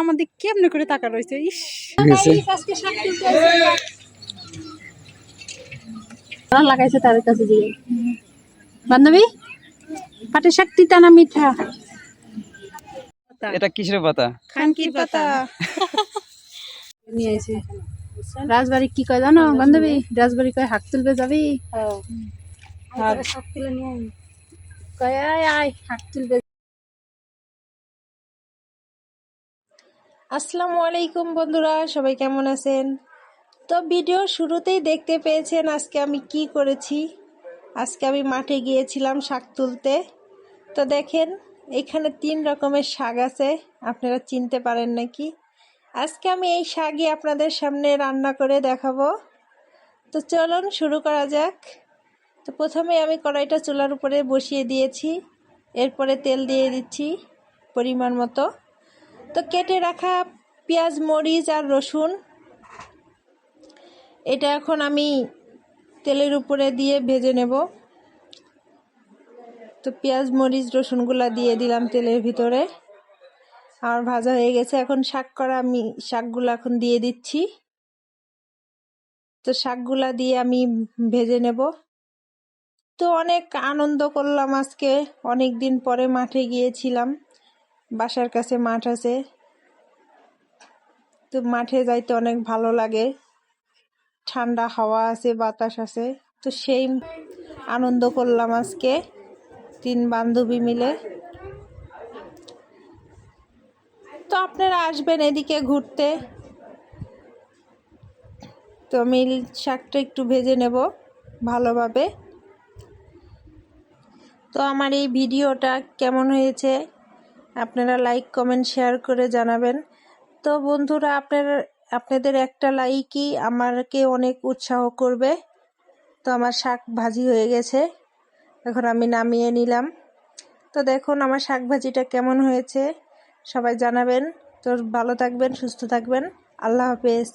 আমাদের কেমনে করে টাকা রয়েছে। ইস আজকে শাক তুলতে লাগাইছে তাদের কাছে দিয়ে। বান্ধবী পাটের শাক তিতা না মিঠা? এটা কিসের পাতা? খানকির পাতা নিয়ে এসে রাজবাড়ি কি কয় জানো বান্ধবী? রাজবাড়ি কয় হাক তুলবে যাবি? শাক তুলে নিয়ে কয় আয় আয় হাক তুলবে। আসসালামু আলাইকুম বন্ধুরা, সবাই কেমন আছেন? তো ভিডিও শুরুতেই দেখতে পেয়েছেন আজকে আমি কি করেছি। আজকে আমি মাঠে গিয়েছিলাম শাক তুলতে। তো দেখেন এখানে 3 রকমের শাক আছে, আপনারা চিনতে পারেন নাকি? আজকে আমি এই শাকই আপনাদের সামনে রান্না করে দেখাবো। তো চলুন শুরু করা যাক। তো প্রথমে আমি কড়াইটা চুলার উপরে বসিয়ে দিয়েছি, এরপরে তেল দিয়ে দিচ্ছি পরিমাণ মতো। তো কেটে রাখা পেঁয়াজ, মরিচ আর রসুন এটা এখন আমি তেলের উপরে দিয়ে ভেজে নেব। তো পেঁয়াজ, মরিচ, রসুনগুলা দিয়ে দিলাম তেলের ভিতরে। আর ভাজা হয়ে গেছে, এখন আমি শাকগুলো এখন দিয়ে দিচ্ছি। তো শাকগুলা দিয়ে আমি ভেজে নেব। তো অনেক আনন্দ করলাম আজকে, অনেক দিন পরে মাঠে গিয়েছিলাম। বাসার কাছে মাঠ আছে, তো মাঠে যাইতে অনেক ভালো লাগে, ঠান্ডা হাওয়া আছে, বাতাস আছে। তো সেই আনন্দ করলাম আজকে 3 বান্ধবী মিলে। তো আপনারা আসবেন এদিকে ঘুরতে। তো আমি শাকটা একটু ভেজে নেব ভালোভাবে। তো আমার এই ভিডিওটা কেমন হয়েছে আপনারা লাইক, কমেন্ট, শেয়ার করে জানাবেন। তো বন্ধুরা আপনাদের একটা লাইকই আমাকে অনেক উৎসাহ করবে। তো আমার শাক ভাজি হয়ে গেছে, এখন আমি নামিয়ে নিলাম। তো দেখুন আমার শাক ভাজিটা কেমন হয়েছে সবাই জানাবেন। তো ভালো থাকবেন, সুস্থ থাকবেন, আল্লাহ হাফেজ।